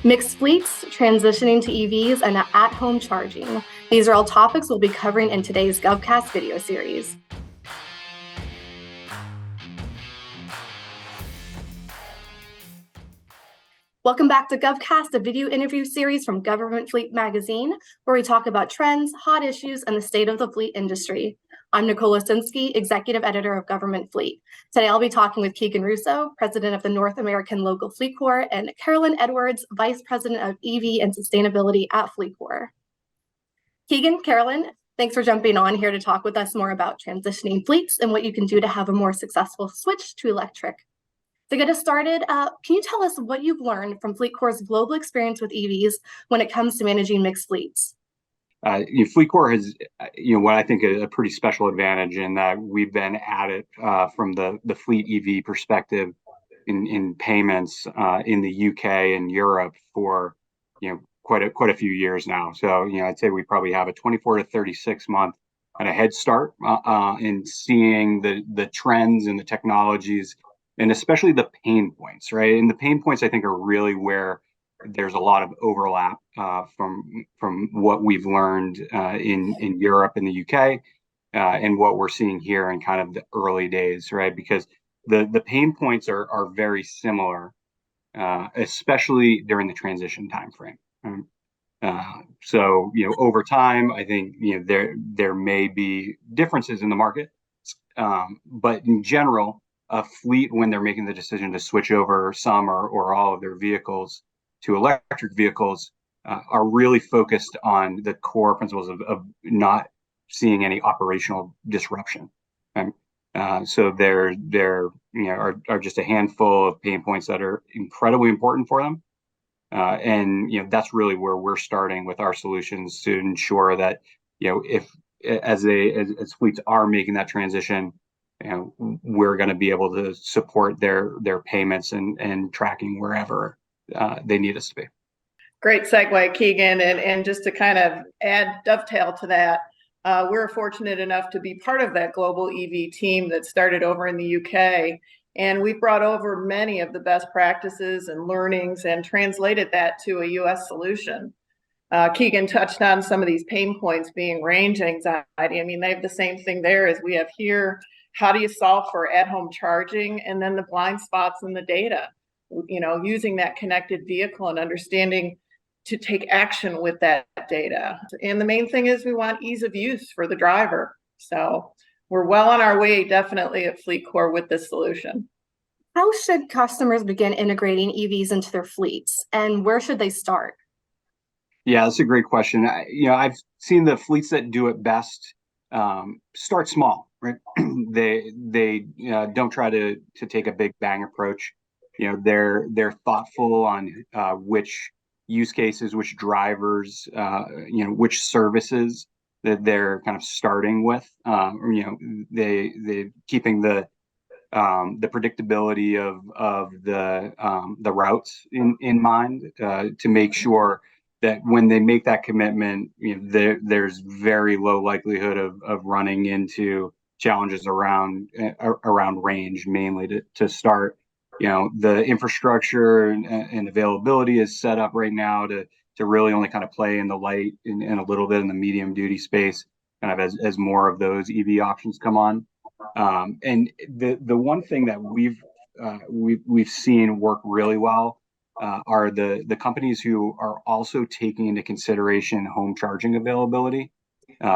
Mixed fleets, transitioning to EVs, and at-home charging. These are all topics we'll be covering in today's GovCast video series. Welcome back to GovCast, a video interview series from Government Fleet Magazine, where we talk about trends, hot issues, and the state of the fleet industry. I'm Nicole Osinski, Executive Editor of Government Fleet. Today I'll be talking with Keagan Russo, President of the North American Local Fleetcor, and Carolyn Edwards, Vice President of EV and Sustainability at Fleetcor. Keagan, Carolyn, thanks for jumping on here to talk with us more about transitioning fleets and what you can do to have a more successful switch to electric. To get us started, can you tell us what you've learned from Fleetcor's global experience with EVs when it comes to managing mixed fleets? Fleetcor has, what I think is a pretty special advantage in that we've been at it from the fleet EV perspective in payments in the UK and Europe for quite a few years now. So I'd say we probably have a 24 to 36 month kind of head start in seeing the trends and the technologies, and especially the pain points, right? And the pain points, I think, are really where there's a lot of overlap from what we've learned in Europe and the UK and what we're seeing here in kind of the early days, right? Because the pain points are very similar, especially during the transition timeframe. So over time, I think there may be differences in the market, but in general, a fleet, when they're making the decision to switch over some or all of their vehicles to electric vehicles, are really focused on the core principles of not seeing any operational disruption. Okay? So there are just a handful of pain points that are incredibly important for them, and that's really where we're starting with our solutions to ensure that if as fleets are making that transition, we're going to be able to support their payments and tracking wherever they need us to be. Great segue, Keagan. And just to kind of dovetail to that, we're fortunate enough to be part of that global EV team that started over in the UK. And we've brought over many of the best practices and learnings and translated that to a US solution. Keagan touched on some of these pain points being range anxiety. I mean, they have the same thing there as we have here. How do you solve for at-home charging, and then the blind spots in the data? Using that connected vehicle and understanding to take action with that data. And the main thing is we want ease of use for the driver. So we're well on our way, definitely, at Fleetcor with this solution. How should customers begin integrating EVs into their fleets, and where should they start? Yeah, that's a great question. I've seen the fleets that do it best start small, right? They don't try to take a big bang approach. They're thoughtful on which use cases, which drivers, which services that they're kind of starting with. They keeping the predictability of the routes in mind to make sure that when they make that commitment, there's very low likelihood of running into challenges around range, mainly to start. The infrastructure and availability is set up right now to really only kind of play in the light and a little bit in the medium duty space, kind of as more of those EV options come on. And the one thing that we've seen work really well are the companies who are also taking into consideration home charging availability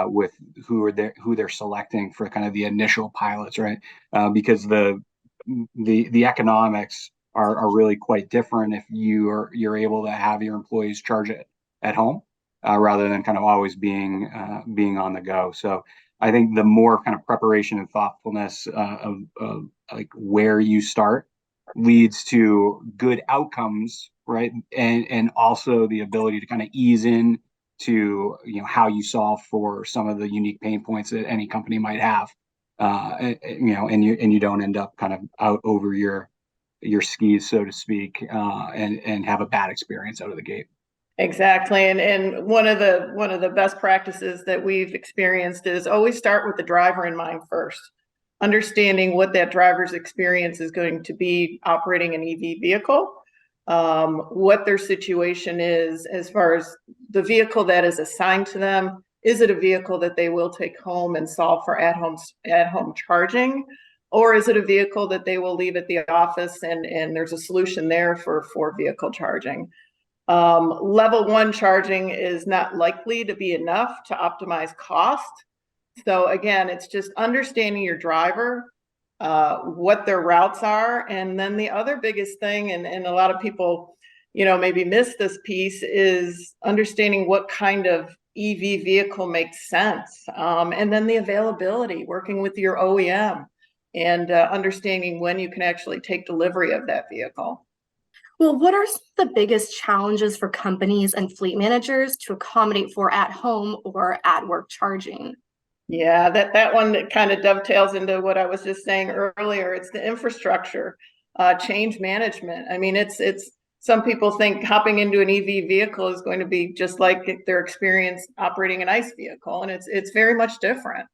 with who they're selecting for kind of the initial pilots, right? Because the economics are really quite different if you're able to have your employees charge it at home rather than kind of always being on the go. So I think the more kind of preparation and thoughtfulness of like where you start leads to good outcomes, right? And also the ability to kind of ease in to how you solve for some of the unique pain points that any company might have, and you don't end up kind of out over your skis, so to speak, and have a bad experience out of the gate. Exactly. And one of the best practices that we've experienced is always start with the driver in mind first. Understanding what that driver's experience is going to be operating an EV vehicle, what their situation is as far as the vehicle that is assigned to them. Is it a vehicle that they will take home and solve for at-home charging? Or is it a vehicle that they will leave at the office and there's a solution there for vehicle charging? Level 1 charging is not likely to be enough to optimize cost. So again, it's just understanding your driver, what their routes are. And then the other biggest thing, and a lot of people, maybe miss this piece, is understanding what kind of EV vehicle makes sense. And then the availability, working with your OEM and understanding when you can actually take delivery of that vehicle. Well, what are the biggest challenges for companies and fleet managers to accommodate for at-home or at-work charging? Yeah, that one kind of dovetails into what I was just saying earlier. It's the infrastructure, change management. I mean, it's some people think hopping into an EV vehicle is going to be just like their experience operating an ICE vehicle, and it's very much different.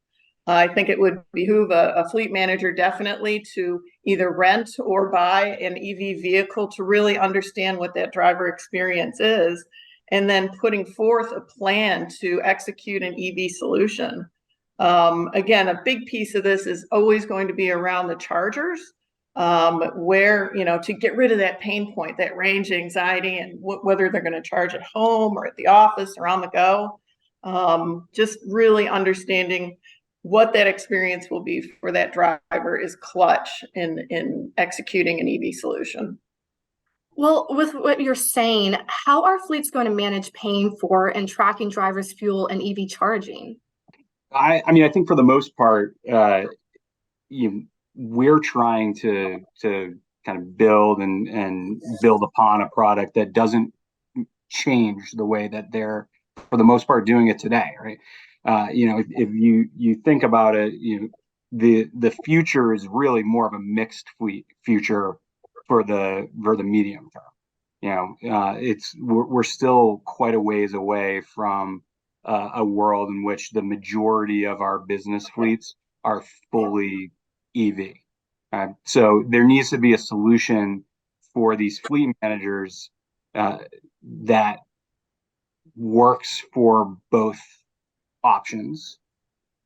I think it would behoove a fleet manager definitely to either rent or buy an EV vehicle to really understand what that driver experience is, and then putting forth a plan to execute an EV solution. Again, a big piece of this is always going to be around the chargers, where, to get rid of that pain point, that range anxiety, and whether they're going to charge at home or at the office or on the go. Just really understanding what that experience will be for that driver is clutch in executing an EV solution. Well, with what you're saying, how are fleets going to manage paying for and tracking drivers' fuel and EV charging? I mean, I think for the most part, we're trying to kind of build and build upon a product that doesn't change the way that they're, for the most part, doing it today, right? If you think about it, the future is really more of a mixed fleet future for the medium term. We're still quite a ways away from a world in which the majority of our business fleets are fully EV. So there needs to be a solution for these fleet managers that works for both options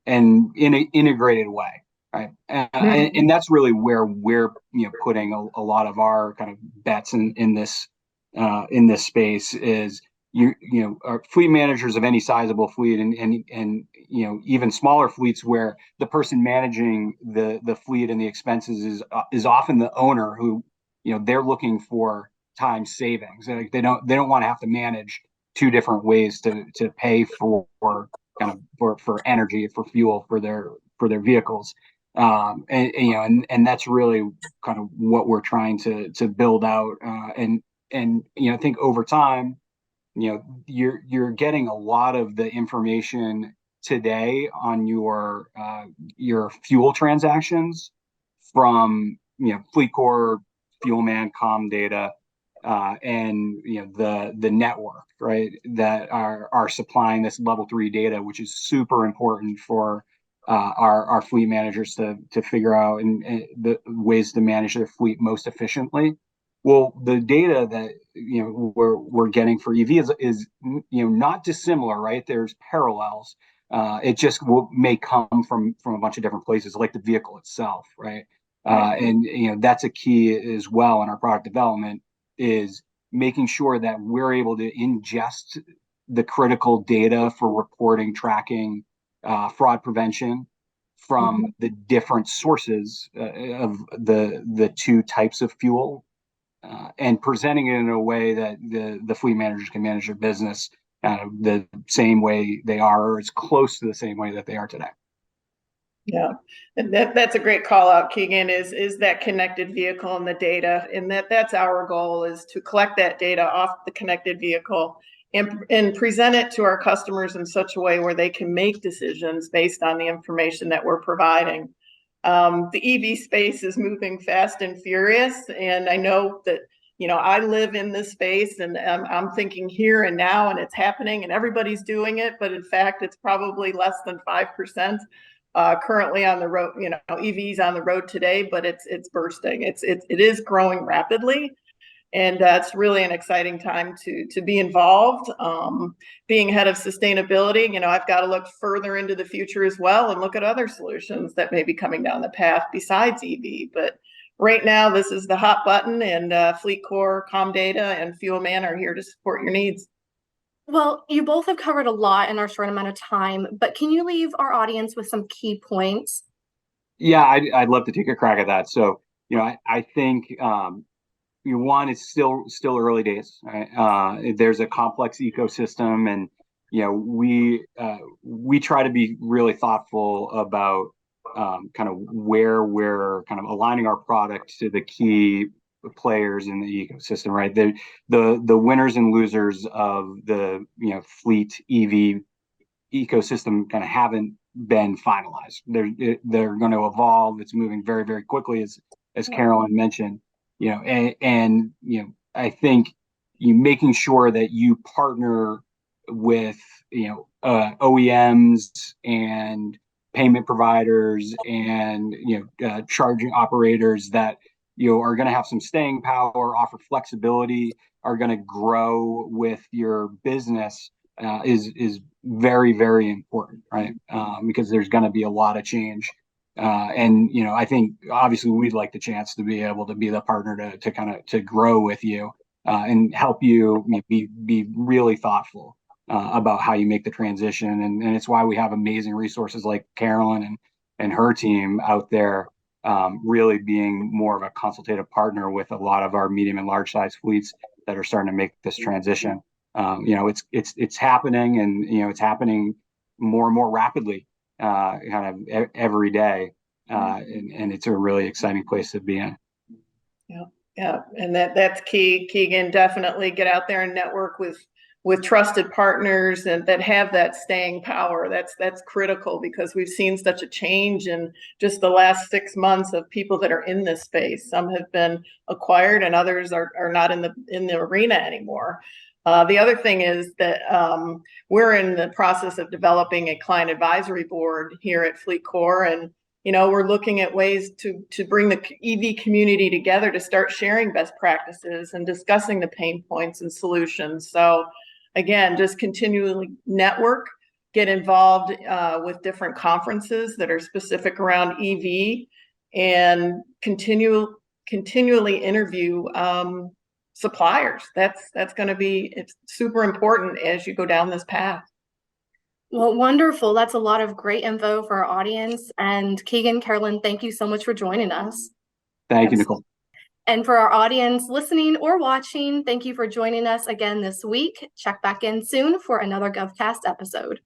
and in an integrated way, right? And that's really where we're putting a lot of our kind of bets in this space is our fleet managers of any sizable fleet and even smaller fleets where the person managing the fleet and the expenses is often the owner who they're looking for time savings. Like they don't want to have to manage two different ways to pay for kind of for energy, for fuel, for their vehicles. And that's really kind of what we're trying to build out. And I think over time, you're getting a lot of the information today on your fuel transactions from Fleetcor, Fuelman, Comdata, and the network, right, that are supplying this level 3 data, which is super important for our fleet managers to figure out and the ways to manage their fleet most efficiently. Well, the data that we're getting for EV is not dissimilar, right? There's parallels. It just may come from a bunch of different places, like the vehicle itself, right? And that's a key as well in our product development, is making sure that we're able to ingest the critical data for reporting, tracking, fraud prevention from the different sources of the two types of fuel, and presenting it in a way that the fleet managers can manage their business the same way they are, or as close to the same way that they are today. Yeah, and that's a great call out, Keagan, is that connected vehicle and the data, and that's our goal, is to collect that data off the connected vehicle and present it to our customers in such a way where they can make decisions based on the information that we're providing. The EV space is moving fast and furious, and I know that I live in this space, and I'm thinking here and now, and it's happening, and everybody's doing it, but in fact, it's probably less than 5%. Currently on the road, EVs on the road today, but it's bursting. It is growing rapidly. And it's really an exciting time to be involved. Being head of sustainability, I've got to look further into the future as well and look at other solutions that may be coming down the path besides EV. But right now, this is the hot button, and Fleetcor, Comdata, and Fuelman are here to support your needs. Well, you both have covered a lot in our short amount of time, but can you leave our audience with some key points? Yeah, I'd love to take a crack at that. So, I think one, it's still early days. Right? There's a complex ecosystem, and we try to be really thoughtful about kind of where we're kind of aligning our product to the key players in the ecosystem. Right, the winners and losers of the fleet EV ecosystem kind of haven't been finalized. They're going to evolve. It's moving very, very quickly, as Carolyn mentioned. I think you making sure that you partner with OEMs and payment providers and charging operators that are going to have some staying power, offer flexibility, are going to grow with your business is very, very important, right? Because there's going to be a lot of change. I think obviously we'd like the chance to be able to be the partner to kind of to grow with you and help you be really thoughtful about how you make the transition. And it's why we have amazing resources like Carolyn and her team out there, really being more of a consultative partner with a lot of our medium and large size fleets that are starting to make this transition. It's happening, and it's happening more and more rapidly, kind of every day, and it's a really exciting place to be in. Yeah, and that's key, Keagan. Definitely get out there and network with trusted partners and that have that staying power. That's critical, because we've seen such a change in just the last 6 months of people that are in this space. Some have been acquired, and others are not in the arena anymore. The other thing is that we're in the process of developing a client advisory board here at Fleetcor, and we're looking at ways to bring the EV community together to start sharing best practices and discussing the pain points and solutions. So again, just continually network, get involved with different conferences that are specific around EV, and continually interview suppliers. It's super important as you go down this path. Well, wonderful. That's a lot of great info for our audience. And Keagan, Carolyn, thank you so much for joining us. Thank you, Nicole. And for our audience listening or watching, thank you for joining us again this week. Check back in soon for another GovCast episode.